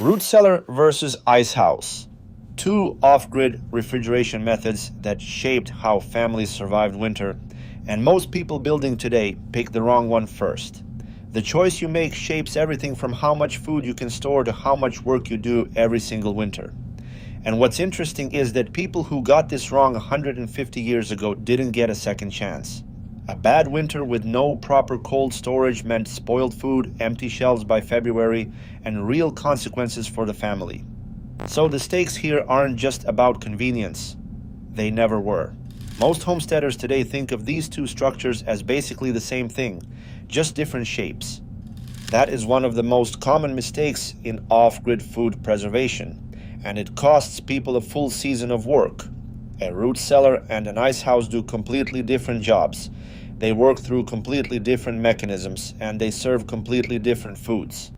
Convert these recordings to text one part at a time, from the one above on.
Root cellar versus icehouse. Two off-grid refrigeration methods that shaped how families survived winter, and most people building today pick the wrong one first. The choice you make shapes everything from how much food you can store to how much work you do every single winter. And what's interesting is that people who got this wrong 150 years ago didn't get a second chance. A bad winter with no proper cold storage meant spoiled food, empty shelves by February, and real consequences for the family. So the stakes here aren't just about convenience. They never were. Most homesteaders today think of these two structures as basically the same thing, just different shapes. That is one of the most common mistakes in off-grid food preservation, and it costs people a full season of work. A root cellar and an ice house do completely different jobs. They work through completely different mechanisms, and they serve completely different foods.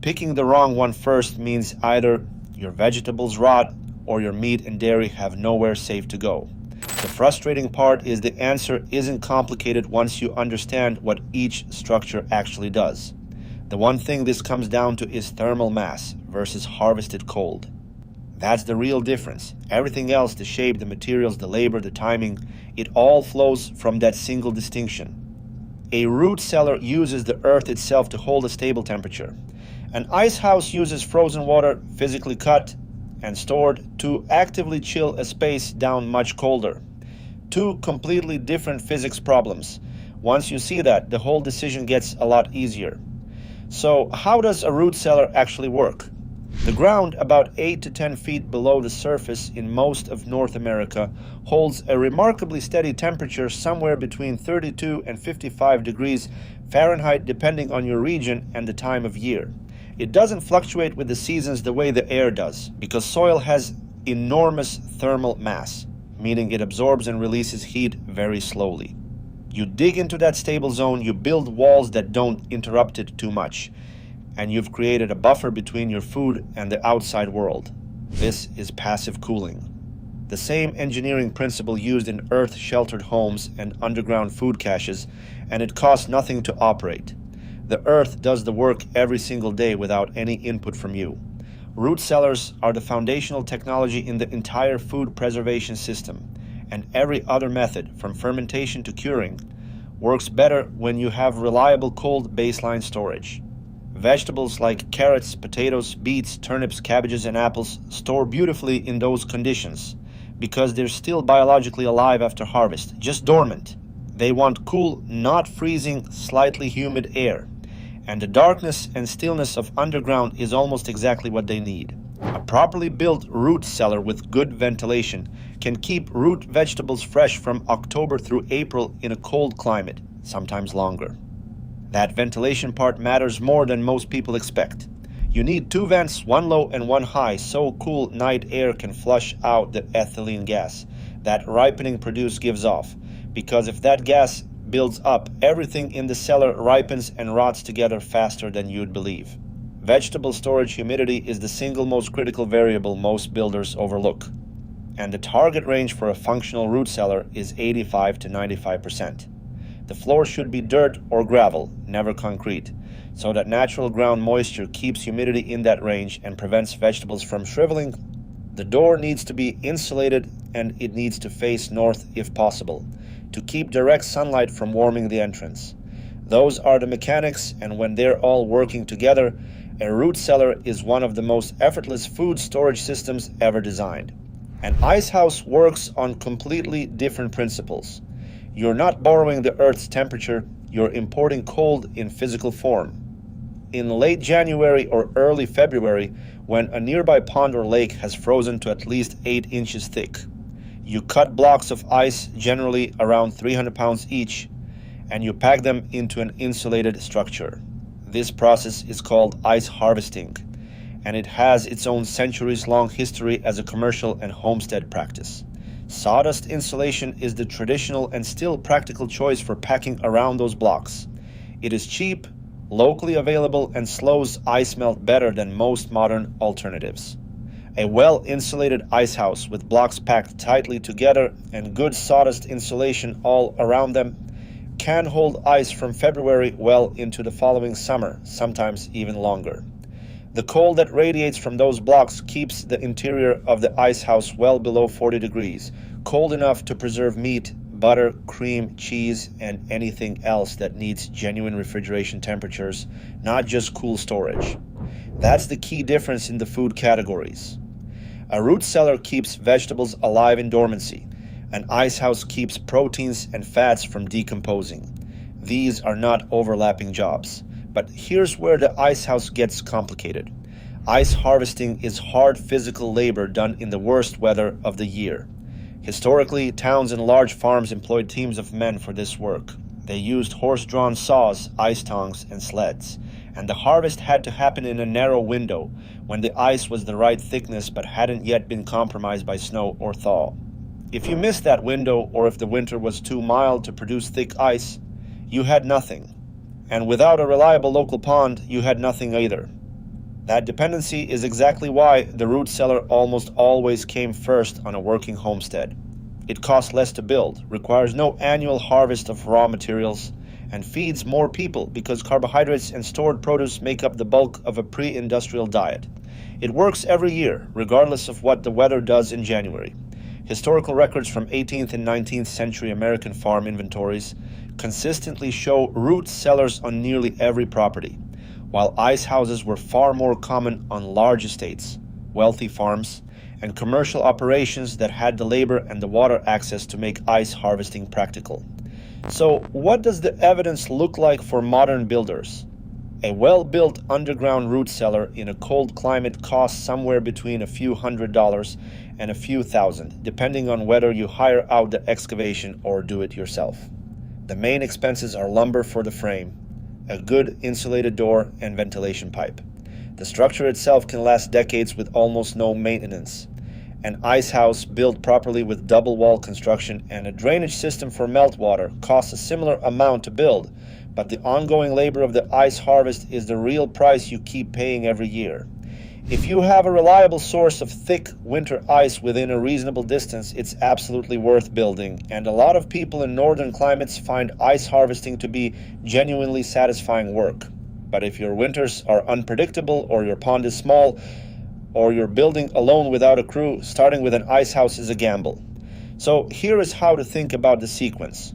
Picking the wrong one first means either your vegetables rot or your meat and dairy have nowhere safe to go. The frustrating part is the answer isn't complicated once you understand what each structure actually does. The one thing this comes down to is thermal mass versus harvested cold. That's the real difference. Everything else, the shape, the materials, the labor, the timing, it all flows from that single distinction. A root cellar uses the earth itself to hold a stable temperature. An ice house uses frozen water, physically cut and stored, to actively chill a space down much colder. Two completely different physics problems. Once you see that, the whole decision gets a lot easier. So how does a root cellar actually work? The ground, about 8 to 10 feet below the surface in most of North America, holds a remarkably steady temperature somewhere between 32 and 55 degrees Fahrenheit depending on your region and the time of year. It doesn't fluctuate with the seasons the way the air does, because soil has enormous thermal mass, meaning it absorbs and releases heat very slowly. You dig into that stable zone, you build walls that don't interrupt it too much, and you've created a buffer between your food and the outside world. This is passive cooling. The same engineering principle used in earth-sheltered homes and underground food caches, and it costs nothing to operate. The earth does the work every single day without any input from you. Root cellars are the foundational technology in the entire food preservation system, and every other method, from fermentation to curing, works better when you have reliable cold baseline storage. Vegetables like carrots, potatoes, beets, turnips, cabbages, and apples store beautifully in those conditions because they're still biologically alive after harvest, just dormant. They want cool, not freezing, slightly humid air. And the darkness and stillness of underground is almost exactly what they need. A properly built root cellar with good ventilation can keep root vegetables fresh from October through April in a cold climate, sometimes longer. That ventilation part matters more than most people expect. You need two vents, one low and one high, so cool night air can flush out the ethylene gas that ripening produce gives off. Because if that gas builds up, everything in the cellar ripens and rots together faster than you'd believe. Vegetable storage humidity is the single most critical variable most builders overlook. And the target range for a functional root cellar is 85 to 95%. The floor should be dirt or gravel, never concrete, so that natural ground moisture keeps humidity in that range and prevents vegetables from shriveling. The door needs to be insulated and it needs to face north if possible, to keep direct sunlight from warming the entrance. Those are the mechanics, and when they're all working together, a root cellar is one of the most effortless food storage systems ever designed. An ice house works on completely different principles. You're not borrowing the Earth's temperature, you're importing cold in physical form. In late January or early February, when a nearby pond or lake has frozen to at least 8 inches thick, you cut blocks of ice, generally around 300 pounds each, and you pack them into an insulated structure. This process is called ice harvesting, and it has its own centuries-long history as a commercial and homestead practice. Sawdust insulation is the traditional and still practical choice for packing around those blocks. It is cheap, locally available, and slows ice melt better than most modern alternatives. A well-insulated ice house with blocks packed tightly together and good sawdust insulation all around them can hold ice from February well into the following summer, sometimes even longer. The cold that radiates from those blocks keeps the interior of the ice house well below 40 degrees, cold enough to preserve meat, butter, cream, cheese, and anything else that needs genuine refrigeration temperatures, not just cool storage. That's the key difference in the food categories. A root cellar keeps vegetables alive in dormancy. An ice house keeps proteins and fats from decomposing. These are not overlapping jobs. But here's where the ice house gets complicated. Ice harvesting is hard physical labor done in the worst weather of the year. Historically, towns and large farms employed teams of men for this work. They used horse-drawn saws, ice tongs, and sleds. And the harvest had to happen in a narrow window, when the ice was the right thickness but hadn't yet been compromised by snow or thaw. If you missed that window, or if the winter was too mild to produce thick ice, you had nothing. And without a reliable local pond, you had nothing either. That dependency is exactly why the root cellar almost always came first on a working homestead. It costs less to build, requires no annual harvest of raw materials, and feeds more people because carbohydrates and stored produce make up the bulk of a pre-industrial diet. It works every year, regardless of what the weather does in January. Historical records from 18th and 19th century American farm inventories consistently show root cellars on nearly every property, while ice houses were far more common on large estates, wealthy farms, and commercial operations that had the labor and the water access to make ice harvesting practical. So, what does the evidence look like for modern builders? A well-built underground root cellar in a cold climate costs somewhere between a few $100s and a few thousand, depending on whether you hire out the excavation or do it yourself. The main expenses are lumber for the frame, a good insulated door, and ventilation pipe. The structure itself can last decades with almost no maintenance. An ice house built properly with double wall construction and a drainage system for meltwater costs a similar amount to build, but the ongoing labor of the ice harvest is the real price you keep paying every year. If you have a reliable source of thick winter ice within a reasonable distance, it's absolutely worth building, and a lot of people in northern climates find ice harvesting to be genuinely satisfying work. But if your winters are unpredictable, or your pond is small, or you're building alone without a crew, starting with an ice house is a gamble. So here is how to think about the sequence.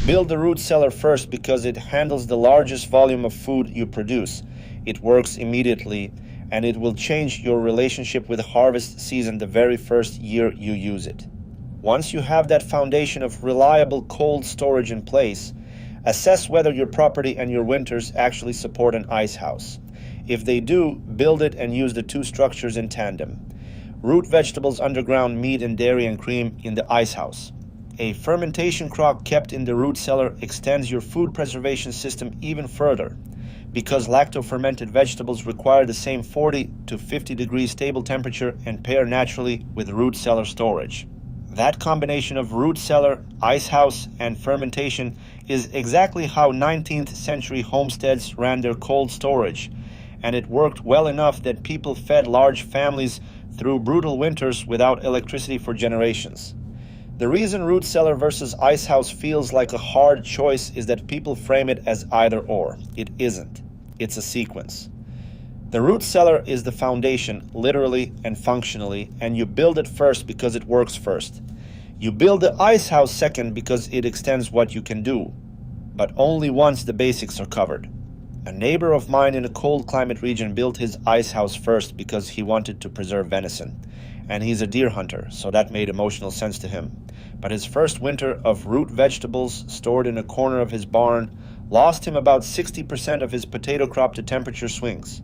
Build the root cellar first because it handles the largest volume of food you produce. It works immediately, and it will change your relationship with harvest season the very first year you use it. Once you have that foundation of reliable cold storage in place, assess whether your property and your winters actually support an ice house. If they do, build it and use the two structures in tandem. Root vegetables underground, meat and dairy and cream in the ice house. A fermentation crock kept in the root cellar extends your food preservation system even further, because lacto-fermented vegetables require the same 40 to 50 degrees stable temperature and pair naturally with root cellar storage. That combination of root cellar, ice house, and fermentation is exactly how 19th century homesteads ran their cold storage, and it worked well enough that people fed large families through brutal winters without electricity for generations. The reason root cellar versus ice house feels like a hard choice is that people frame it as either or. It isn't. It's a sequence. The root cellar is the foundation, literally and functionally, and you build it first because it works first. You build the ice house second because it extends what you can do, but only once the basics are covered. A neighbor of mine in a cold climate region built his ice house first because he wanted to preserve venison, and he's a deer hunter, so that made emotional sense to him. But his first winter of root vegetables stored in a corner of his barn lost him about 60% of his potato crop to temperature swings.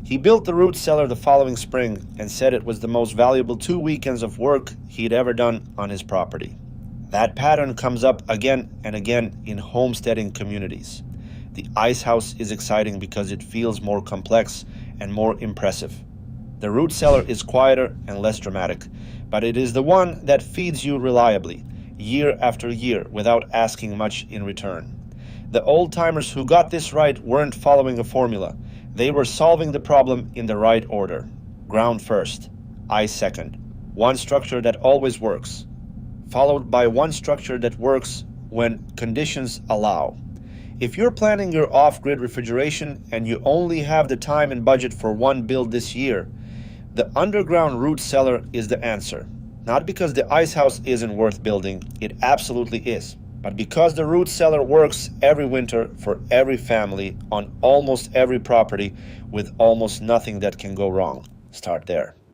He built the root cellar the following spring and said it was the most valuable 2 weekends of work he'd ever done on his property. That pattern comes up again and again in homesteading communities. The ice house is exciting because it feels more complex and more impressive. The root cellar is quieter and less dramatic, but it is the one that feeds you reliably, year after year, without asking much in return. The old-timers who got this right weren't following a formula. They were solving the problem in the right order. Ground first, ice second. One structure that always works, followed by one structure that works when conditions allow. If you're planning your off-grid refrigeration and you only have the time and budget for one build this year, the underground root cellar is the answer. Not because the Icehouse isn't worth building, it absolutely is, but because the root cellar works every winter for every family on almost every property with almost nothing that can go wrong. Start there.